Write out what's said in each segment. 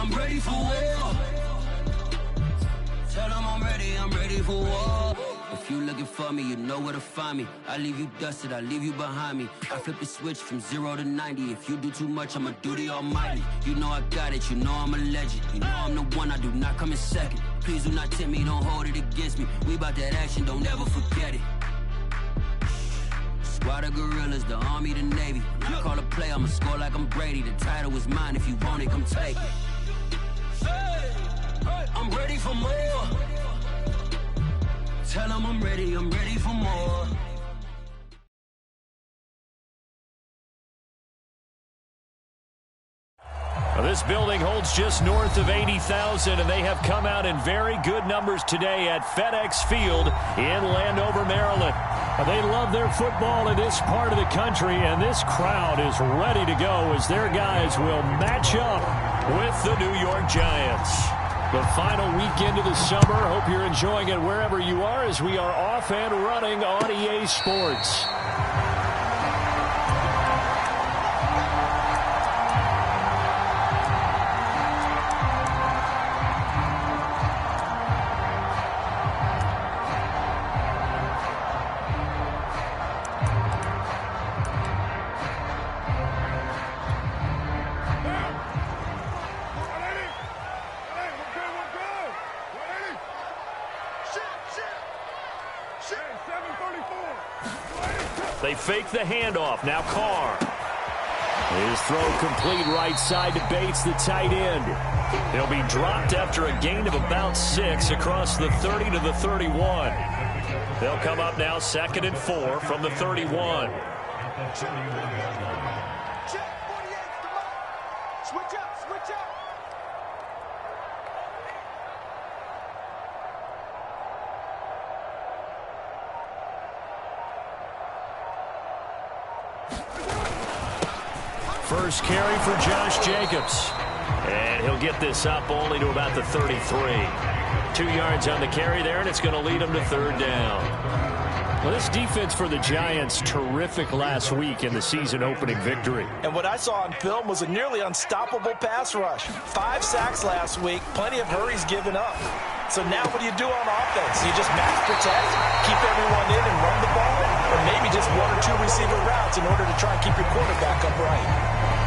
I'm ready for war. Tell them I'm ready for war. If you looking for me, you know where to find me. I leave you dusted, I leave you behind me. I flip the switch from 0 to 90. If you do too much, I'ma do the almighty. You know I got it, you know I'm a legend. You know I'm the one, I do not come in second. Please do not tempt me, don't hold it against me. We bout that action, don't ever forget it. Squad of gorillas, the army, the navy. When I call a play, I'ma score like I'm Brady. The title is mine, if you want it, come take it. I'm ready for more. Tell them I'm ready for more. Well, this building holds just north of 80,000, and they have come out in very good numbers today at FedEx Field in Landover, Maryland. They love their football in this part of the country, and this crowd is ready to go as their guys will match up with the New York Giants. The final weekend of the summer. Hope you're enjoying it wherever you are as we are off and running on EA Sports. They fake the handoff. Now Carr. His throw complete right side to Bates, the tight end. He'll be dropped after a gain of about 6 across the 30 to the 31. They'll come up now 2nd and 4 from the 31. Switch up. First carry for Josh Jacobs. And he'll get this up only to about the 33. 2 yards on the carry there, and it's going to lead him to 3rd down. Well, this defense for the Giants, terrific last week in the season-opening victory. And what I saw on film was a nearly unstoppable pass rush. 5 sacks last week, plenty of hurries given up. So now what do you do on offense? You just max protect, keep everyone in and run the ball, or maybe just 1 or 2 receiver routes in order to try and keep your quarterback upright.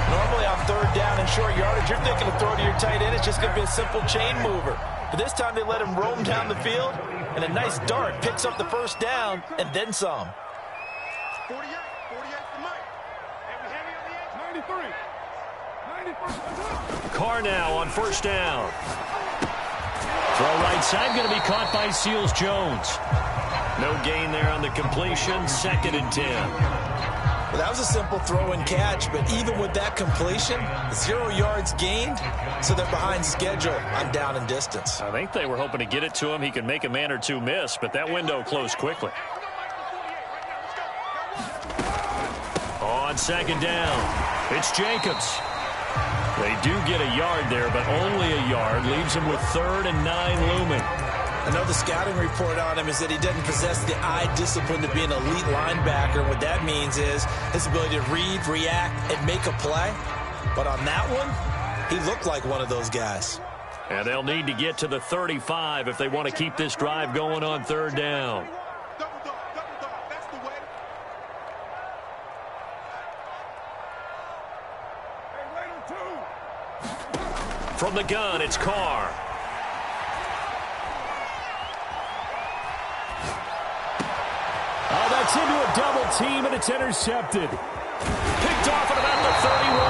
Normally on 3rd down and short yardage, you're thinking of throw to your tight end. It's just going to be a simple chain mover. But this time they let him roam down the field, and a nice dart picks up the 1st down and then some. 48 for Mike. And we heavy on the edge. 93. Carr now on 1st down. Throw right side, going to be caught by Seals Jones. No gain there on the completion. 2nd and 10. Well, that was a simple throw and catch, but even with that completion, 0 yards gained, so they're behind schedule on down and distance. I think they were hoping to get it to him. He could make a man or 2 miss, but that window closed quickly. On 2nd down, it's Jacobs. They do get a yard there, but only a yard. Leaves him with 3rd and 9 looming. I know the scouting report on him is that he doesn't possess the eye discipline to be an elite linebacker. What that means is his ability to read, react, and make a play. But on that one, he looked like one of those guys. And they'll need to get to the 35 if they want to keep this drive going on 3rd down. That's the way. From the gun, it's Carr. Oh, that's into a double team, and it's intercepted. Picked off at about the 31.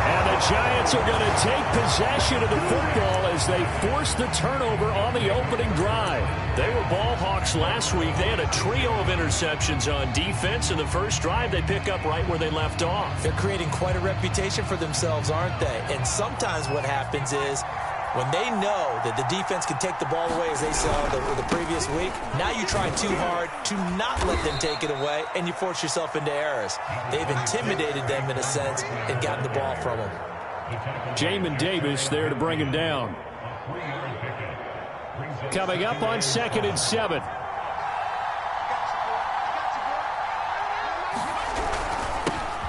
And the Giants are going to take possession of the football as they force the turnover on the opening drive. They were ball hawks last week. They had a trio of interceptions on defense. In the first drive, they pick up right where they left off. They're creating quite a reputation for themselves, aren't they? And sometimes what happens is when they know that the defense can take the ball away, as they saw the previous week, now you try too hard to not let them take it away, and you force yourself into errors. They've intimidated them in a sense and gotten the ball from them. Jamin Davis there to bring him down. Coming up on 2nd and 7.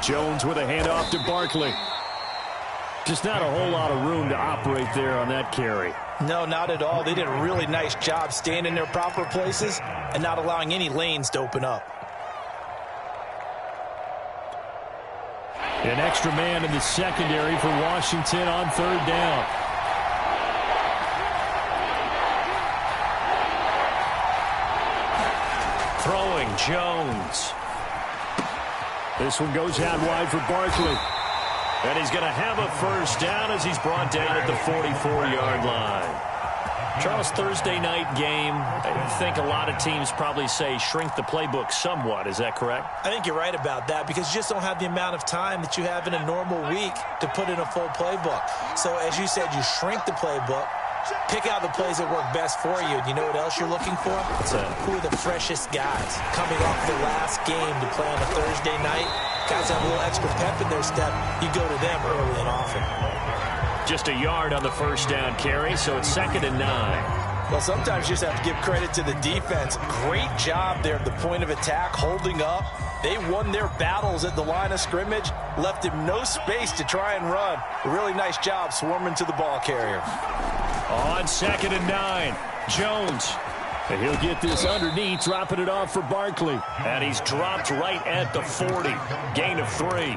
Jones with a handoff to Barkley. Just not a whole lot of room to operate there on that carry. No, not at all. They did a really nice job staying in their proper places and not allowing any lanes to open up. An extra man in the secondary for Washington on third down. Throwing Jones. This one goes out wide for Barkley. And he's going to have a first down as he's brought down at the 44-yard line. Charles, Thursday night game, I think a lot of teams probably say shrink the playbook somewhat. Is that correct? I think you're right about that because you just don't have the amount of time that you have in a normal week to put in a full playbook. So as you said, you shrink the playbook, pick out the plays that work best for you. And you know what else you're looking for? Who are the freshest guys coming off the last game to play on a Thursday night? Guys have a little extra pep in their step. You go to them early and often. Just a yard on the first down carry, so it's 2nd and 9. Well, sometimes you just have to give credit to the defense. Great job there at the point of attack, holding up. They won their battles at the line of scrimmage, left him no space to try and run. A really nice job swarming to the ball carrier. On 2nd and 9, Jones. And he'll get this underneath, dropping it off for Barkley. And he's dropped right at the 40. Gain of 3.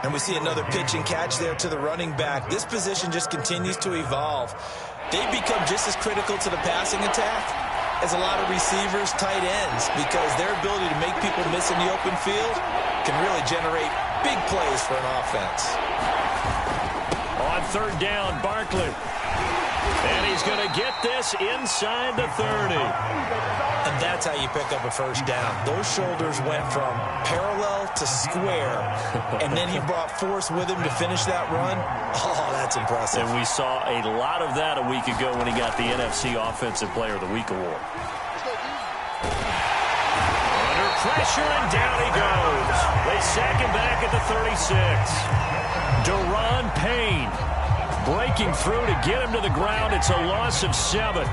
And we see another pitch and catch there to the running back. This position just continues to evolve. They become just as critical to the passing attack as a lot of receivers, tight ends, because their ability to make people miss in the open field can really generate big plays for an offense. On third down, Barkley. And he's going to get this inside the 30. And that's how you pick up a first down. Those shoulders went from parallel to square, and then he brought force with him to finish that run. Oh, that's impressive. And we saw a lot of that a week ago when he got the NFC Offensive Player of the Week award. Under pressure, and down he goes. They sack him back at the 36. Deron Payne breaking through to get him to the ground. It's a loss of 7.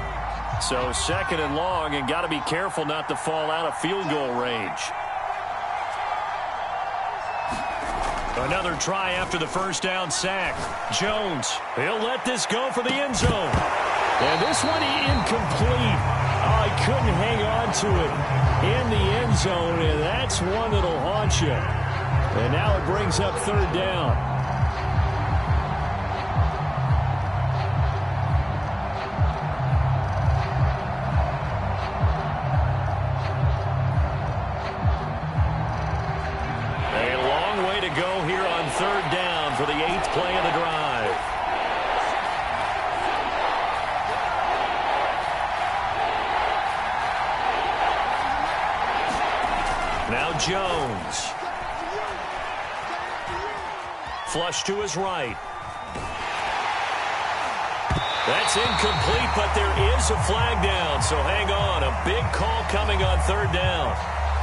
So 2nd and long, and got to be careful not to fall out of field goal range. Another try after the first down sack. Jones, he'll let this go for the end zone. And this one incomplete. Oh, he couldn't hang on to it in the end zone, and that's one that'll haunt you. And now it brings up third down. Third down for the 8th play of the drive. Now Jones. Flush to his right. That's incomplete, but there is a flag down, so hang on. A big call coming on third down.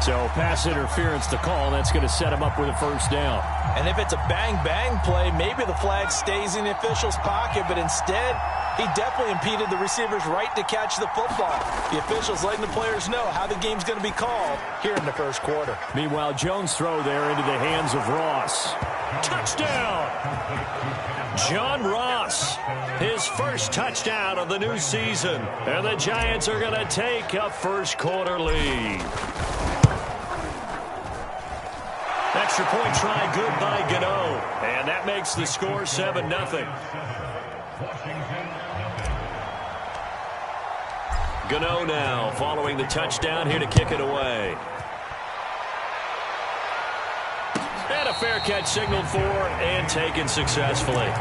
So pass interference to call. That's going to set him up with a first down. And if it's a bang-bang play, maybe the flag stays in the official's pocket, but instead, he definitely impeded the receiver's right to catch the football. The official's letting the players know how the game's going to be called here in the first quarter. Meanwhile, Jones' throw there into the hands of Ross. Touchdown! John Ross, his first touchdown of the new season. And the Giants are going to take a first quarter lead. Extra point try, good by Gano. And that makes the score 7-0. Gano now following the touchdown here to kick it away. And a fair catch signaled for and taken successfully.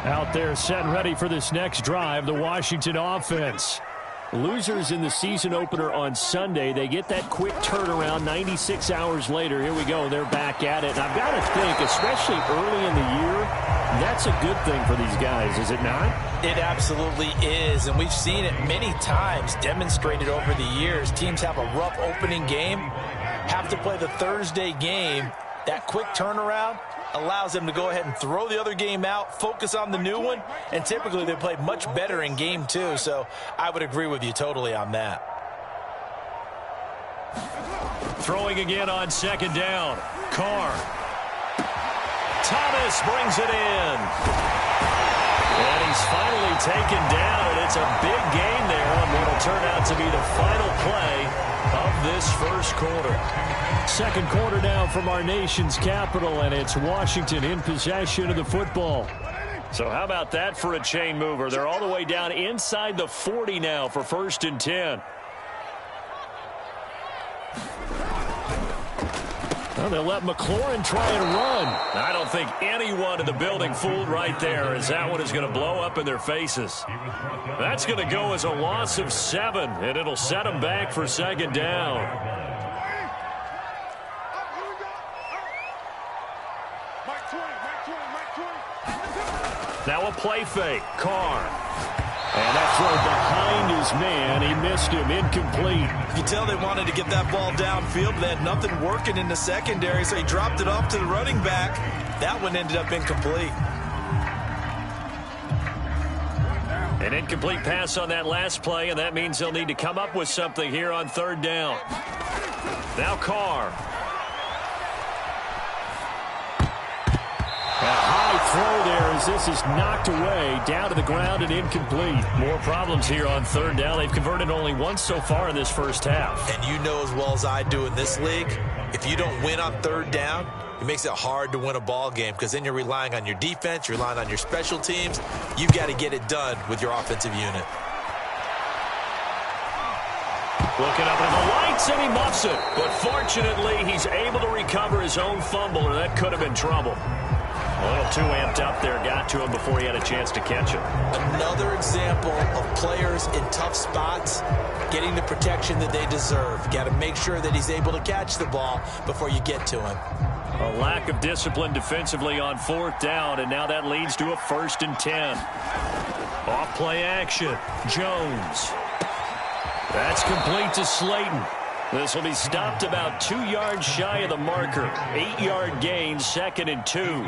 Out there set and ready for this next drive, the Washington offense. Losers in the season opener on Sunday. They get that quick turnaround 96 hours later. Here we go. They're back at it. And I've got to think, especially early in the year, that's a good thing for these guys, is it not? It absolutely is. And we've seen it many times demonstrated over the years. Teams have a rough opening game, have to play the Thursday game. That quick turnaround allows them to go ahead and throw the other game out, focus on the new one, and typically they play much better in game two. So I would agree with you totally on that. Throwing again on second down. Carr. Thomas brings it in. And he's finally taken down, and it's a big gain there on what will turn out to be the final play of this first quarter. Second quarter now from our nation's capital, and it's Washington in possession of the football. So how about that for a chain mover? They're all the way down inside the 40 now for 1st and 10. Well, they'll let McLaurin try and run. I don't think anyone in the building fooled right there, as that one is going to blow up in their faces. That's going to go as a loss of 7, and it'll set them back for second down. Now a play fake. Carr. And that throw behind his man. He missed him. Incomplete. You tell they wanted to get that ball downfield, but they had nothing working in the secondary, so he dropped it off to the running back. That one ended up incomplete. An incomplete pass on that last play, and that means they'll need to come up with something here on 3rd down. Now Carr. A high throw there as this is knocked away, down to the ground and incomplete. More problems here on 3rd down. They've converted only once so far in this first half. And you know as well as I do in this league, if you don't win on 3rd down, it makes it hard to win a ball game because then you're relying on your defense, you're relying on your special teams. You've got to get it done with your offensive unit. Looking up at the lights, and he muffs it. But fortunately, he's able to recover his own fumble, or that could have been trouble. A little too amped up there, got to him before he had a chance to catch it. Another example of players in tough spots getting the protection that they deserve. Got to make sure that he's able to catch the ball before you get to him. A lack of discipline defensively on 4th down, and now that leads to a 1st and 10. Off play action. Jones. That's complete to Slayton. This will be stopped about 2 yards shy of the marker. 8-yard gain, 2nd and 2.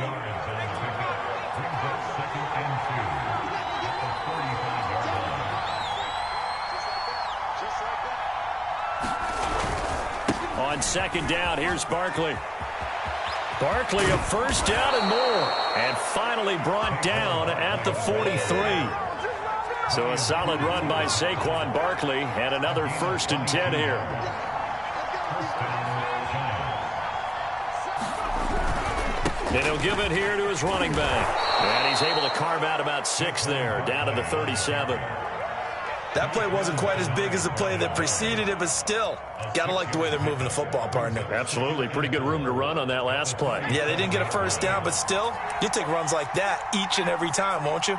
On 2nd down, here's Barkley. Barkley a 1st down and more. And finally brought down at the 43. So a solid run by Saquon Barkley, and another 1st and 10 here. And he'll give it here to his running back. And he's able to carve out about 6 there, down to the 37. That play wasn't quite as big as the play that preceded it, but still, got to like the way they're moving the football, partner. Absolutely. Pretty good room to run on that last play. Yeah, they didn't get a 1st down, but still, you take runs like that each and every time, won't you?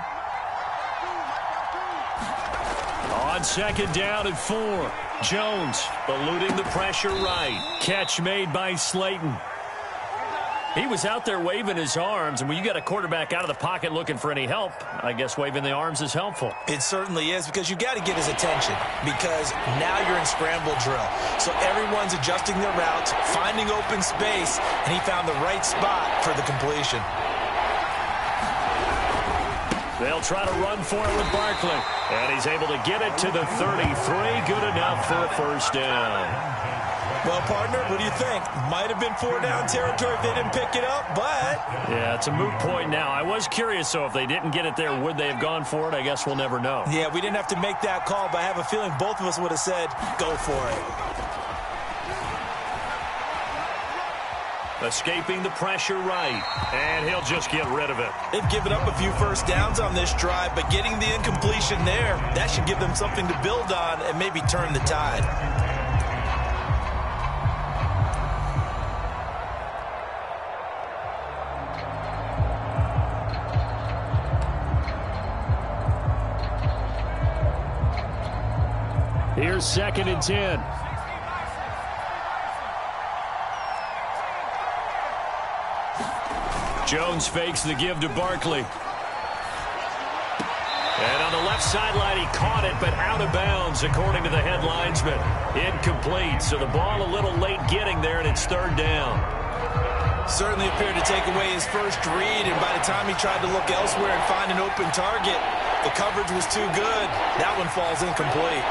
On 2nd down and 4. Jones eluding the pressure right. Catch made by Slayton. He was out there waving his arms, and when you got a quarterback out of the pocket looking for any help, I guess waving the arms is helpful. It certainly is, because you got to get his attention, because now you're in scramble drill. So everyone's adjusting their routes, finding open space, and he found the right spot for the completion. They'll try to run for it with Barkley. And he's able to get it to the 33. Good enough for a 1st down. Well, partner, what do you think? Might have been 4-down territory if they didn't pick it up, but... Yeah, it's a moot point now. I was curious, so if they didn't get it there, would they have gone for it? I guess we'll never know. Yeah, we didn't have to make that call, but I have a feeling both of us would have said, go for it. Escaping the pressure right, and he'll just get rid of it. They've given up a few 1st downs on this drive, but getting the incompletion there, that should give them something to build on and maybe turn the tide. Here's 2nd and 10. Jones fakes the give to Barkley. And on the left sideline, he caught it, but out of bounds, according to the head linesman. Incomplete, so the ball a little late getting there, and it's 3rd down. Certainly appeared to take away his first read, and by the time he tried to look elsewhere and find an open target, the coverage was too good. That one falls incomplete.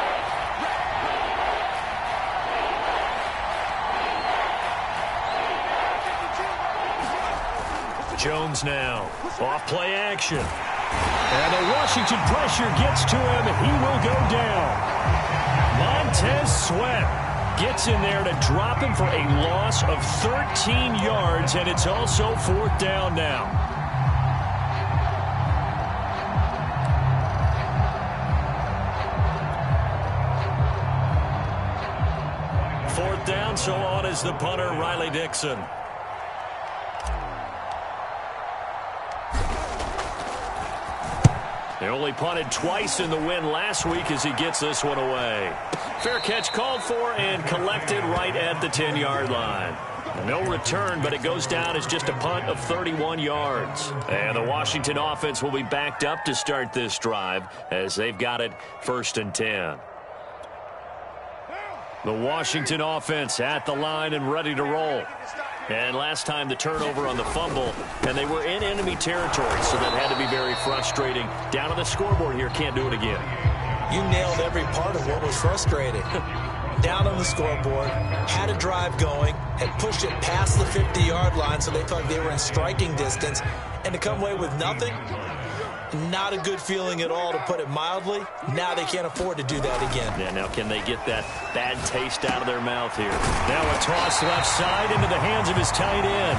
Jones now, off play action. And the Washington pressure gets to him. He will go down. Montez Sweat gets in there to drop him for a loss of 13 yards, and it's also 4th down now. Fourth down, so on is the punter, Riley Dixon. They only punted twice in the win last week as he gets this one away. Fair catch called for and collected right at the 10-yard line. No return, but it goes down as just a punt of 31 yards. And the Washington offense will be backed up to start this drive as they've got it 1st and 10. The Washington offense at the line and ready to roll. And last time the turnover on the fumble, and they were in enemy territory, so that had to be very frustrating. Down on the scoreboard here, can't do it again. You nailed every part of what was frustrating. Down on the scoreboard, had a drive going, had pushed it past the 50-yard line so they thought they were in striking distance, and to come away with nothing, not a good feeling at all, to put it mildly. Now they can't afford to do that again. Yeah, now can they get that bad taste out of their mouth here? Now a toss left side into the hands of his tight end.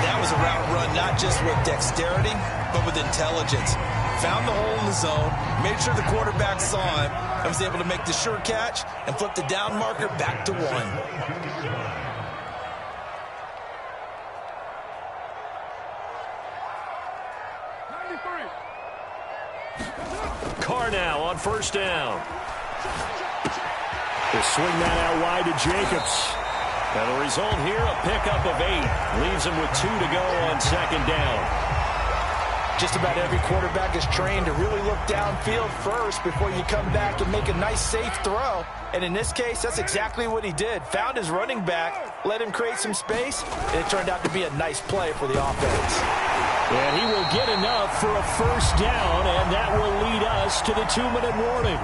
That was a route run not just with dexterity, but with intelligence. Found the hole in the zone, made sure the quarterback saw him, and was able to make the sure catch and flip the down marker back to 1. Carr now on 1st down. They swing that out wide to Jacobs. And the result here, a pickup of 8. Leaves him with 2 to go on 2nd down. Just about every quarterback is trained to really look downfield first before you come back and make a nice, safe throw. And in this case, that's exactly what he did. Found his running back, let him create some space, and it turned out to be a nice play for the offense. And he will get enough for a 1st down, and that will lead us to the 2-minute warning.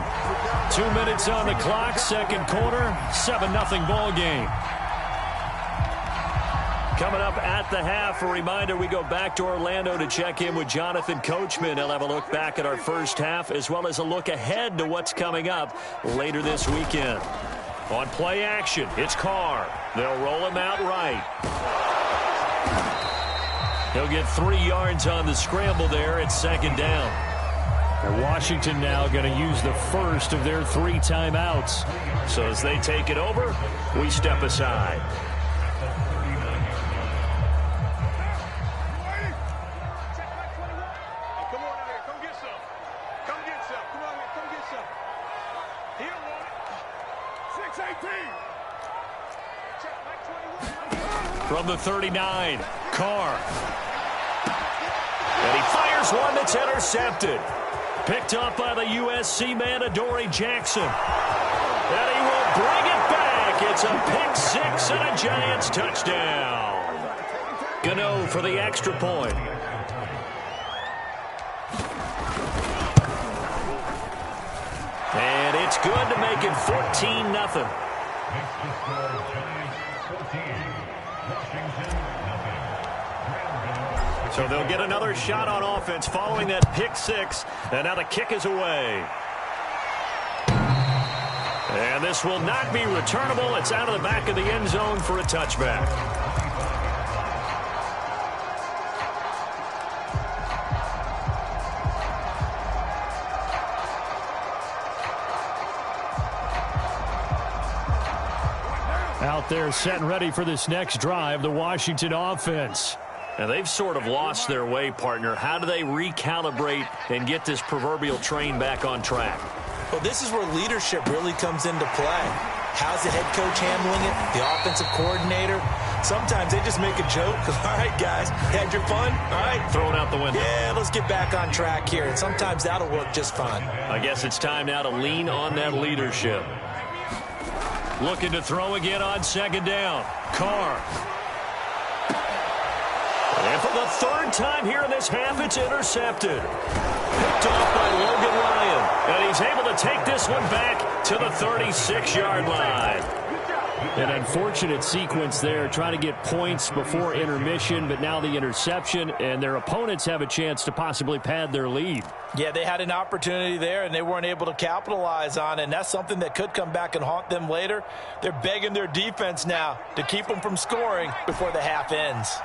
2 minutes on the clock, 2nd quarter, 7-0 ball game. Coming up at the half, a reminder, we go back to Orlando to check in with Jonathan Coachman. He'll have a look back at our first half as well as a look ahead to what's coming up later this weekend. On play action, it's Carr. They'll roll him out right. He'll get 3 yards on the scramble there at 2nd down. And Washington now going to use the first of their 3 timeouts. So as they take it over, we step aside. From the 39, Carr. And he fires one that's intercepted. Picked up by the USC man, Adoree Jackson. And he will bring it back. It's a pick 6 and a Giants touchdown. Gano for the extra point. And it's good to make it 14-0. So they'll get another shot on offense following that pick 6. And now the kick is away. And this will not be returnable. It's out of the back of the end zone for a touchback. Out there set and ready for this next drive, the Washington offense. And they've sort of lost their way, partner. How do they recalibrate and get this proverbial train back on track? Well, this is where leadership really comes into play. How's the head coach handling it? The offensive coordinator? Sometimes they just make a joke. All right, guys, had your fun? All right. Throw it out the window. Yeah, let's get back on track here. And sometimes that'll work just fine. I guess it's time now to lean on that leadership. Looking to throw again on 2nd down. Carr. third time here in this half, it's intercepted. Picked off by Logan Ryan. And he's able to take this one back to the 36-yard line. An unfortunate sequence there, trying to get points before intermission, but now the interception, and their opponents have a chance to possibly pad their lead. Yeah, they had an opportunity there, and they weren't able to capitalize on it, and that's something that could come back and haunt them later. They're begging their defense now to keep them from scoring before the half ends.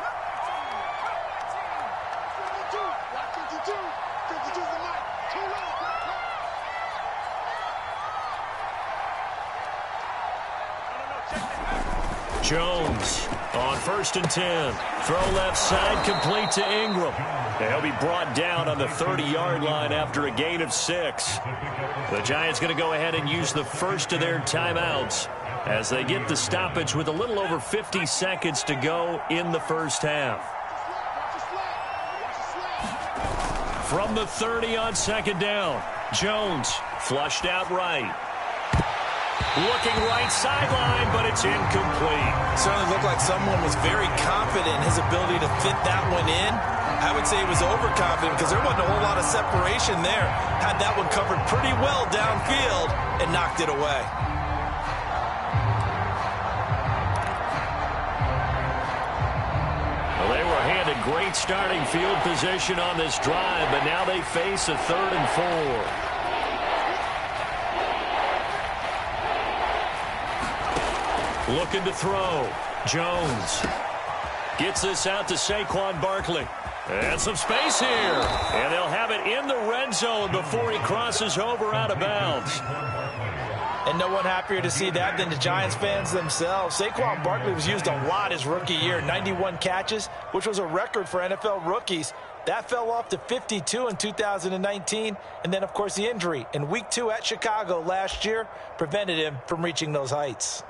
Jones on 1st and 10. Throw left side, complete to Ingram. He'll be brought down on the 30-yard line after a gain of 6. The Giants going to go ahead and use the first of their timeouts as they get the stoppage with a little over 50 seconds to go in the first half. From the 30 on 2nd down, Jones flushed out right. Looking right sideline, but it's incomplete. Certainly looked like someone was very confident in his ability to fit that one in. I would say he was overconfident because there wasn't a whole lot of separation there. Had that one covered pretty well downfield and knocked it away. Well, they were handed great starting field position on this drive, but now they face a 3rd and 4. Looking to throw. Jones gets this out to Saquon Barkley. And some space here. And they'll have it in the red zone before he crosses over out of bounds. And no one happier to see that than the Giants fans themselves. Saquon Barkley was used a lot his rookie year. 91 catches, which was a record for NFL rookies. That fell off to 52 in 2019. And then, of course, the injury in Week 2 at Chicago last year prevented him from reaching those heights.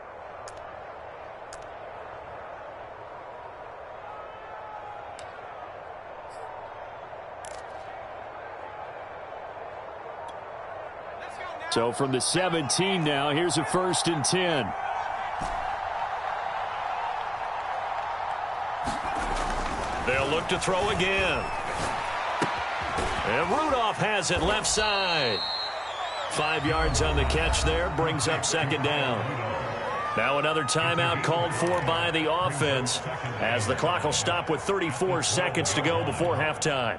So from the 17 now, here's a 1st and 10. They'll look to throw again. And Rudolph has it left side. 5 yards on the catch there, brings up 2nd down. Now another timeout called for by the offense as the clock will stop with 34 seconds to go before halftime.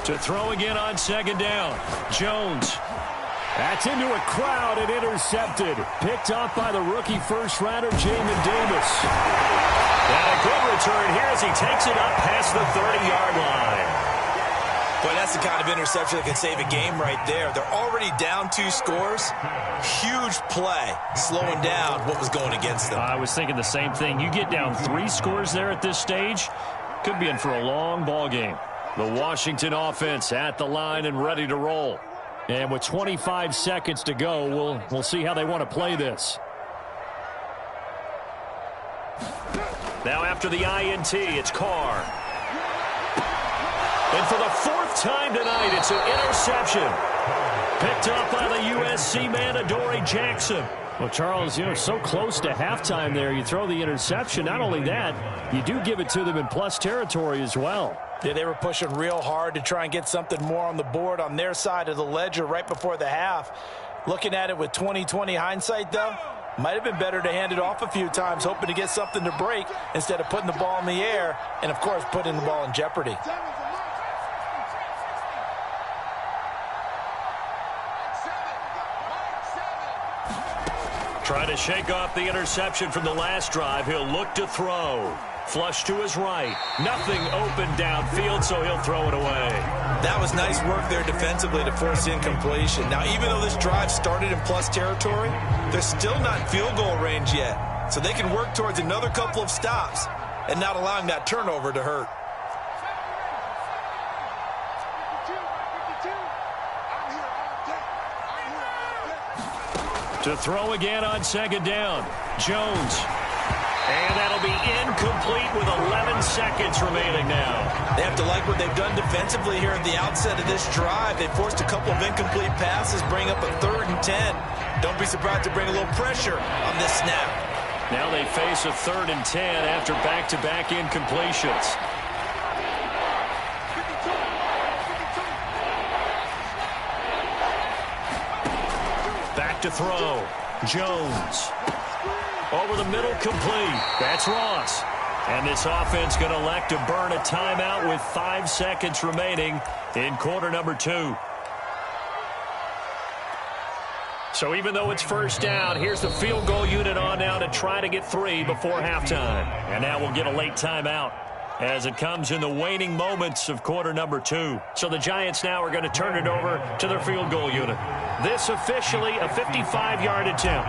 To throw again on 2nd down. Jones. That's into a crowd and intercepted. Picked off by the rookie first-rounder, Jamin Davis. And a good return here as he takes it up past the 30-yard line. Boy, that's the kind of interception that can save a game right there. They're already down 2 scores. Huge play, slowing down what was going against them. I was thinking the same thing. You get down 3 scores there at this stage, could be in for a long ball game. The Washington offense at the line and ready to roll. And with 25 seconds to go, we'll see how they want to play this. Now after the INT, it's Carr. And for the 4th time tonight, it's an interception. Picked up by the USC man, Adoree Jackson. Well, Charles, so close to halftime there. You throw the interception. Not only that, you do give it to them in plus territory as well. Yeah, they were pushing real hard to try and get something more on the board on their side of the ledger right before the half. Looking at it with 20/20 hindsight, though, might have been better to hand it off a few times, hoping to get something to break instead of putting the ball in the air and, of course, putting the ball in jeopardy. Trying to shake off the interception from the last drive. He'll look to throw. Flush to his right. Nothing open downfield, so he'll throw it away. That was nice work there defensively to force incompletion. Now, even though this drive started in plus territory, they're still not in field goal range yet. So they can work towards another couple of stops and not allowing that turnover to hurt. To throw again on 2nd down. Jones. And that'll be incomplete with 11 seconds remaining now. They have to like what they've done defensively here at the outset of this drive. They forced a couple of incomplete passes, bring up a 3rd and 10. Don't be surprised to bring a little pressure on this snap. Now they face a 3rd and 10 after back-to-back incompletions. Back to throw. Jones. Over the middle, complete. That's Ross. And this offense going to elect to burn a timeout with 5 seconds remaining in quarter number 2. So even though it's first down, here's the field goal unit on now to try to get 3 before halftime. And now we'll get a late timeout as it comes in the waning moments of quarter number 2. So the Giants now are going to turn it over to their field goal unit. This officially a 55-yard attempt.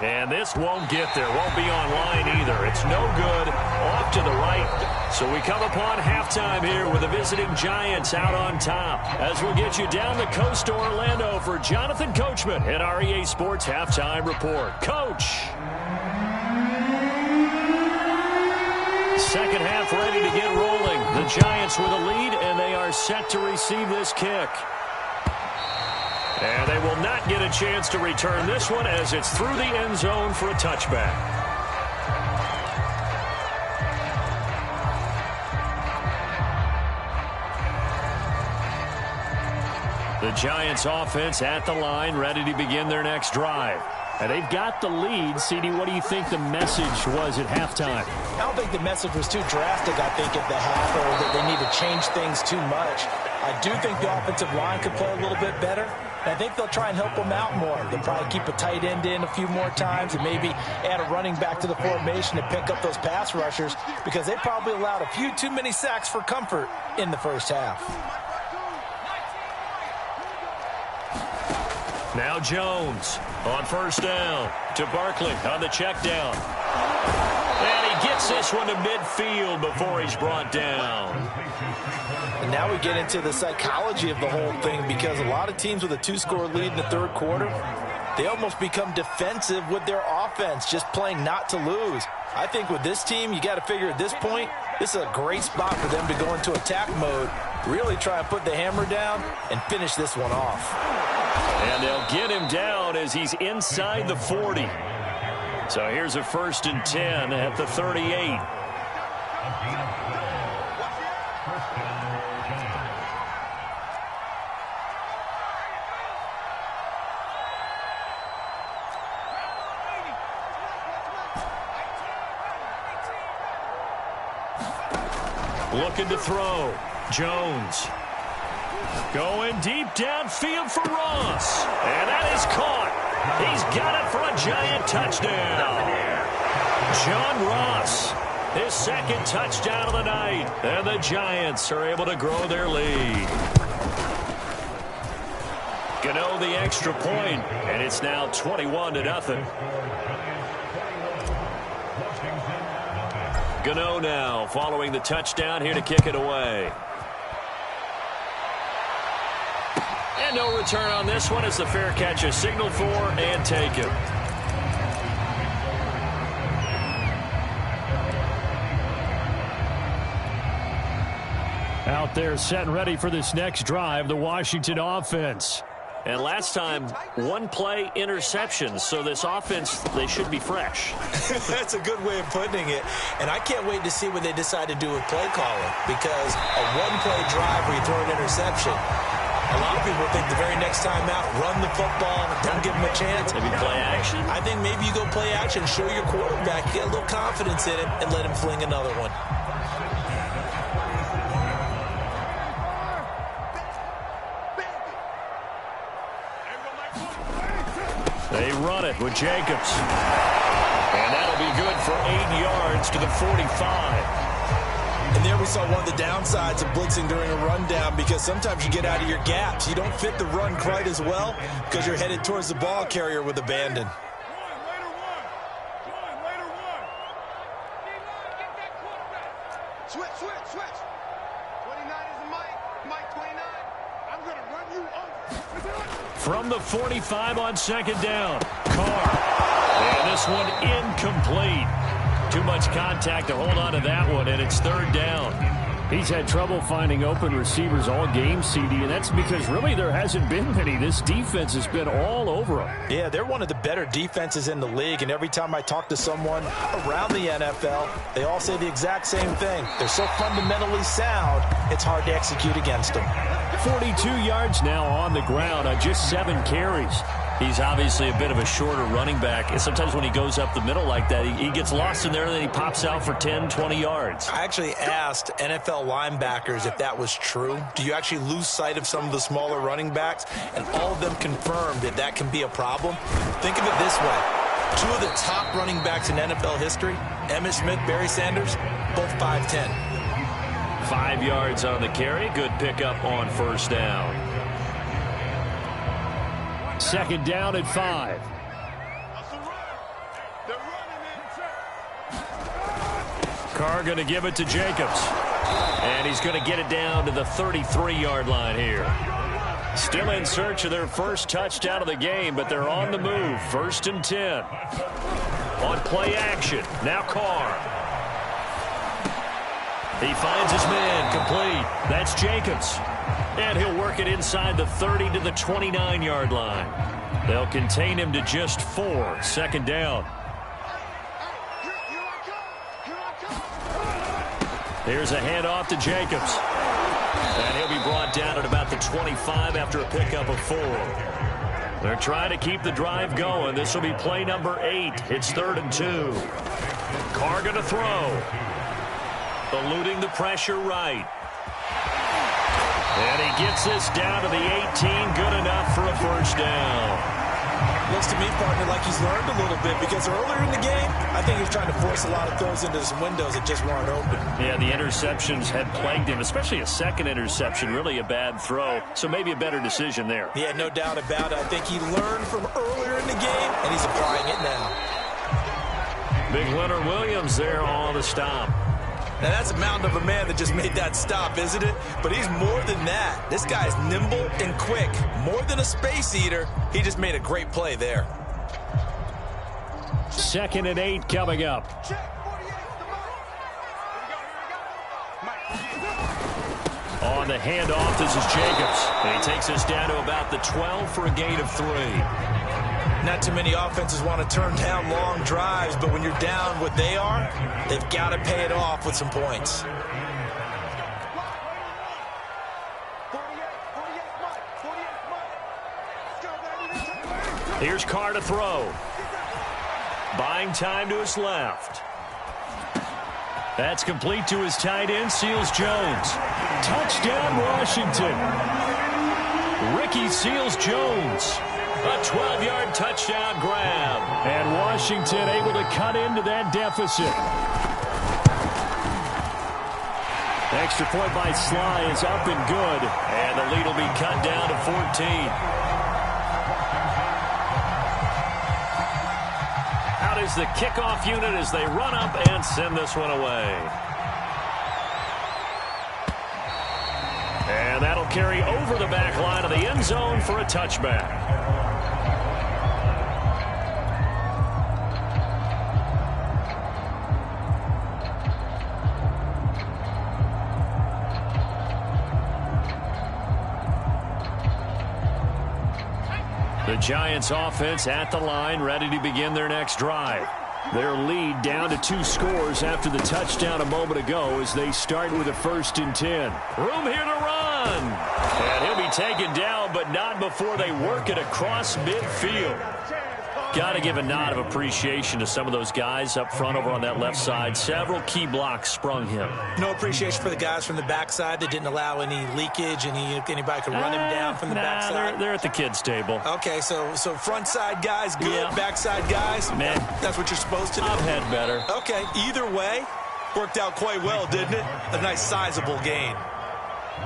And this won't get there. Won't be online either. It's no good. Off to the right. So we come upon halftime here with the visiting Giants out on top. As we'll get you down the coast to Orlando for Jonathan Coachman at our EA Sports Halftime Report. Coach. Second half ready to get rolling. The Giants with a lead, and they are set to receive this kick. And they will not get a chance to return this one as it's through the end zone for a touchback. The Giants offense at the line, ready to begin their next drive. And they've got the lead. CD, what do you think the message was at halftime? I don't think the message was too drastic, I think, at the half, or that they need to change things too much. I do think the offensive line could play a little bit better. And I think they'll try and help them out more. They'll probably keep a tight end in a few more times and maybe add a running back to the formation to pick up those pass rushers because they probably allowed a few too many sacks for comfort in the first half. Now Jones on first down to Barkley on the check down. And he gets this one to midfield before he's brought down. And now we get into the psychology of the whole thing because a lot of teams with a 2-score lead in the third quarter, they almost become defensive with their offense, just playing not to lose. I think with this team, you got to figure at this point, this is a great spot for them to go into attack mode, really try and put the hammer down and finish this one off. And they'll get him down as he's inside the 40. So here's a 1st and 10 at the 38. Looking to throw. Jones. Going deep downfield for Ross. And that is caught. He's got it for a Giant touchdown. John Ross, his second touchdown of the night. And the Giants are able to grow their lead. Gano the extra point, and it's now 21-0. Gano now following the touchdown here to kick it away. And no return on this one as the fair catch is signaled for and taken. Out there set and ready for this next drive, the Washington offense. And last time, 1-play interceptions. So this offense, they should be fresh. That's a good way of putting it. And I can't wait to see what they decide to do with play calling. Because a 1-play drive where you throw an interception, a lot of people think the very next time out, run the football, don't give them a chance. Maybe play action? I think maybe you go play action, show your quarterback, get a little confidence in him, and let him fling another one. They run it with Jacobs. And that'll be good for 8 yards to the 45. And there we saw one of the downsides of blitzing during a rundown because sometimes you get out of your gaps. You don't fit the run quite as well because you're headed towards the ball carrier with abandon. Switch. 29 is the Mike. Mike 29. I'm going to run you over. From the 45 on second down. Carr. And this one incomplete. Too much contact to hold on to that one, and it's third down. He's had trouble finding open receivers all game, CD, and that's because really there hasn't been many. This defense has been all over him. Yeah, they're one of the better defenses in the league, and every time I talk to someone around the NFL, they all say the exact same thing. They're so fundamentally sound, it's hard to execute against them. 42 yards now on the ground on just 7 carries. He's obviously a bit of a shorter running back. And sometimes when he goes up the middle like that, he gets lost in there, and then he pops out for 10, 20 yards. I actually asked NFL linebackers if that was true. Do you actually lose sight of some of the smaller running backs? And all of them confirmed that that can be a problem. Think of it this way. 2 of the top running backs in NFL history, Emmitt Smith, Barry Sanders, both 5'10". 5 yards on the carry. Good pickup on first down. Second down at 5. Carr going to give it to Jacobs. And he's going to get it down to the 33-yard line here. Still in search of their first touchdown of the game, but they're on the move. 1st and 10. On play action. Now Carr. He finds his man complete. That's Jacobs. And he'll work it inside the 30 to the 29-yard line. They'll contain him to just 4. Second down. Here's a handoff to Jacobs. And he'll be brought down at about the 25 after a pickup of 4. They're trying to keep the drive going. This will be play number 8. It's 3rd and 2. Carr going to throw. Eluding the pressure right. And he gets this down to the 18. Good enough for a first down. Looks to me, partner, like he's learned a little bit, because earlier in the game, I think he was trying to force a lot of throws into some windows that just weren't open. Yeah, the interceptions had plagued him, especially a second interception, really a bad throw. So maybe a better decision there. Yeah, no doubt about it. I think he learned from earlier in the game, and he's applying it now. Big Leonard Williams there on the stop. Now, that's a mountain of a man that just made that stop, isn't it? But he's more than that. This guy's nimble and quick. More than a space eater, he just made a great play there. 2nd and 8 coming up. On the handoff, this is Jacobs. And he takes us down to about the 12 for a gain of 3. Not too many offenses want to turn down long drives, but when you're down what they are, they've got to pay it off with some points. Here's Carr to throw. Buying time to his left. That's complete to his tight end, Seals-Jones. Touchdown, Washington. Ricky Seals-Jones. A 12-yard touchdown grab. And Washington able to cut into that deficit. Extra point by Sly is up and good. And the lead will be cut down to 14. Out is the kickoff unit as they run up and send this one away. And that'll carry over the back line of the end zone for a touchback. The Giants offense at the line, ready to begin their next drive. Their lead down to 2 scores after the touchdown a moment ago as they start with a 1st and 10. Room here to run. And he'll be taken down, but not before they work it across midfield. Got to give a nod of appreciation to some of those guys up front over on that left side. Several key blocks sprung him. No appreciation for the guys from the backside that didn't allow any leakage, and anybody could run him down from the backside. They're at the kids' table. Okay, so front side guys good, yeah. Backside guys, man, that's what you're supposed to do. I've had better. Okay, either way, worked out quite well, didn't it? A nice sizable gain.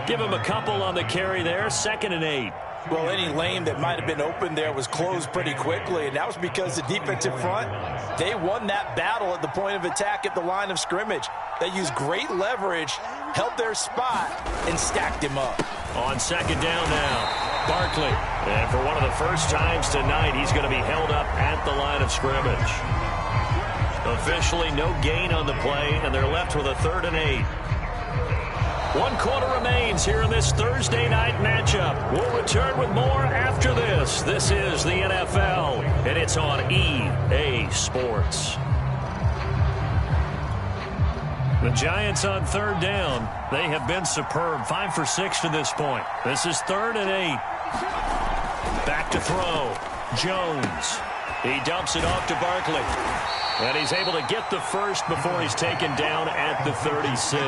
Give him a couple on the carry there. 2nd and 8. Well, any lane that might have been open there was closed pretty quickly, and that was because the defensive front, they won that battle at the point of attack at the line of scrimmage. They used great leverage, held their spot, and stacked him up. On 2nd down now. Barkley. And for one of the first times tonight, he's going to be held up at the line of scrimmage. Officially, no gain on the play, and they're left with a 3rd and 8. 1 quarter remains here in this Thursday night matchup. We'll return with more after this. This is the NFL, and it's on EA Sports. The Giants on 3rd down. They have been superb. 5 for 6 to this point. This is 3rd and 8. Back to throw. Jones. He dumps it off to Barkley. And he's able to get the first before he's taken down at the 36.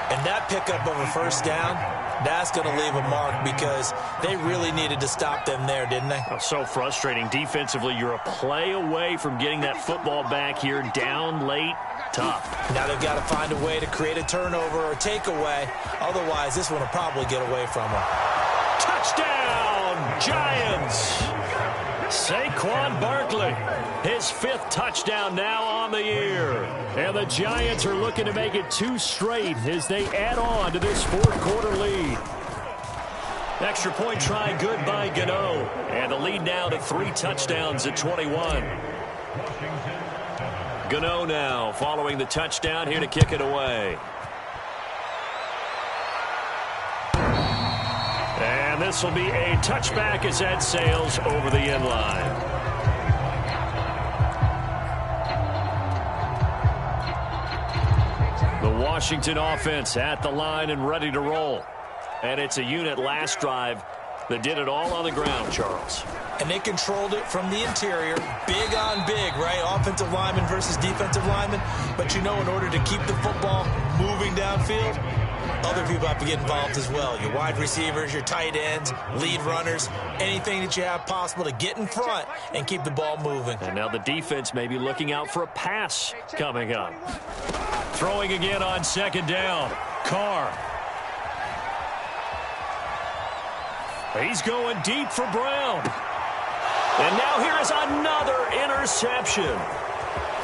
And that pickup of a first down, that's going to leave a mark because they really needed to stop them there, didn't they? Oh, so frustrating. Defensively, you're a play away from getting that football back here. Down late, tough. Now they've got to find a way to create a turnover or takeaway. Otherwise, this one will probably get away from them. Touchdown, Giants! Saquon Barkley, his 5th touchdown now on the year. And the Giants are looking to make it 2 straight as they add on to this 4th quarter lead. Extra point try good by Gano. And the lead now to 3 touchdowns at 21. Gano now following the touchdown here to kick it away. And this will be a touchback as that sails over the end line. The Washington offense at the line and ready to roll. And it's a unit last drive that did it all on the ground, Charles. And they controlled it from the interior, big on big, right? Offensive lineman versus defensive lineman. But you know, in order to keep the football moving downfield, other people have to get involved as well. Your wide receivers, your tight ends, lead runners, anything that you have possible to get in front and keep the ball moving. And now the defense may be looking out for a pass coming up. Throwing again on 2nd down. Carr. He's going deep for Brown. And now here is another interception.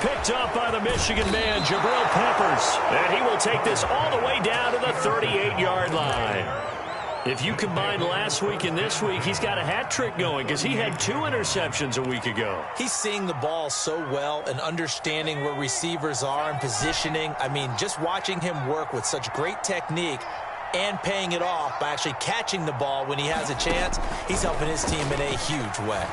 Picked up by the Michigan man, Jabril Peppers. And he will take this all the way down to the 38-yard line. If you combine last week and this week, he's got a hat trick going because he had 2 interceptions a week ago. He's seeing the ball so well and understanding where receivers are and positioning. I mean, just watching him work with such great technique and paying it off by actually catching the ball when he has a chance, he's helping his team in a huge way.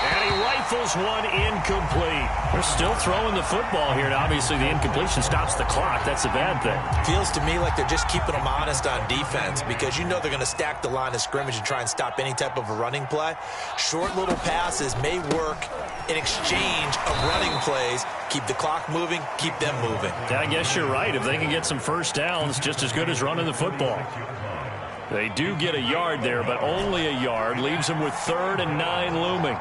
And he rifles one incomplete. They're still throwing the football here, and obviously the incompletion stops the clock. That's a bad thing. Feels to me like they're just keeping them honest on defense because you know they're going to stack the line of scrimmage and try and stop any type of a running play. Short little passes may work in exchange of running plays. Keep the clock moving, keep them moving. I guess you're right. If they can get some first downs, just as good as running the football. They do get a yard there, but only a yard. Leaves them with 3rd and 9 looming.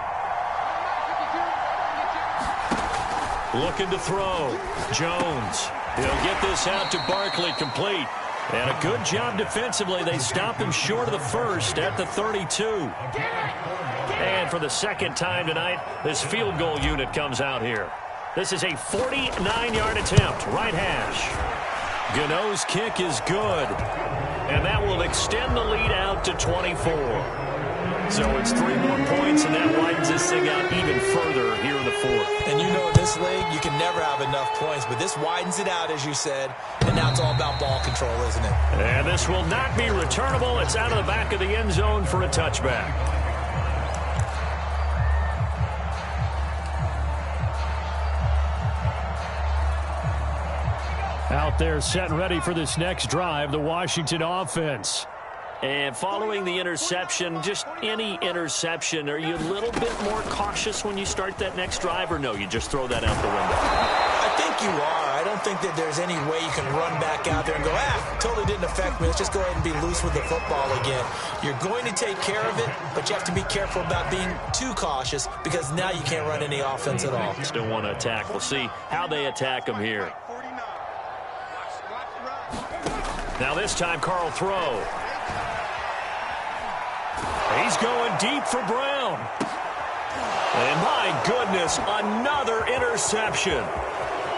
Looking to throw. Jones. He'll get this out to Barkley, complete. And a good job defensively. They stop him short of the first at the 32. And for the 2nd time tonight, this field goal unit comes out here. This is a 49-yard attempt, right hash. Gano's kick is good. And that will extend the lead out to 24. So it's 3 more points, and that widens this thing out even further here in the 4th. And you know in this league, you can never have enough points, but this widens it out, as you said, and now it's all about ball control, isn't it? And this will not be returnable. It's out of the back of the end zone for a touchback. Out there set and ready for this next drive, the Washington offense. And following the interception, just any interception, are you a little bit more cautious when you start that next drive, or no, you just throw that out the window? I think you are. I don't think that there's any way you can run back out there and go, totally didn't affect me. Let's just go ahead and be loose with the football again. You're going to take care of it, but you have to be careful about being too cautious because now you can't run any offense at all. Still want to attack. We'll see how they attack them here. Now this time, Carl throw. He's going deep for Brown. And my goodness, another interception.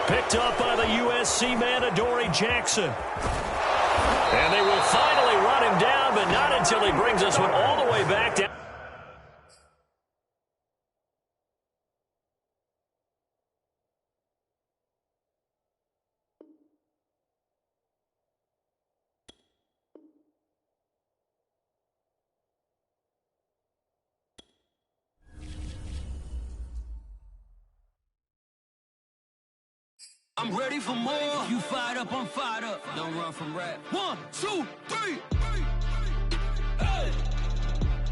Picked up by the USC man, Adoree Jackson. And they will finally run him down but not until he brings us one all the way back down. I'm ready for more. You fired up, I'm fired up. Don't run from rap. 1, 2, 3. Hey.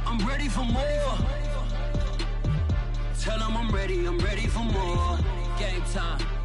I'm ready for more. Tell them I'm ready for more. Game time.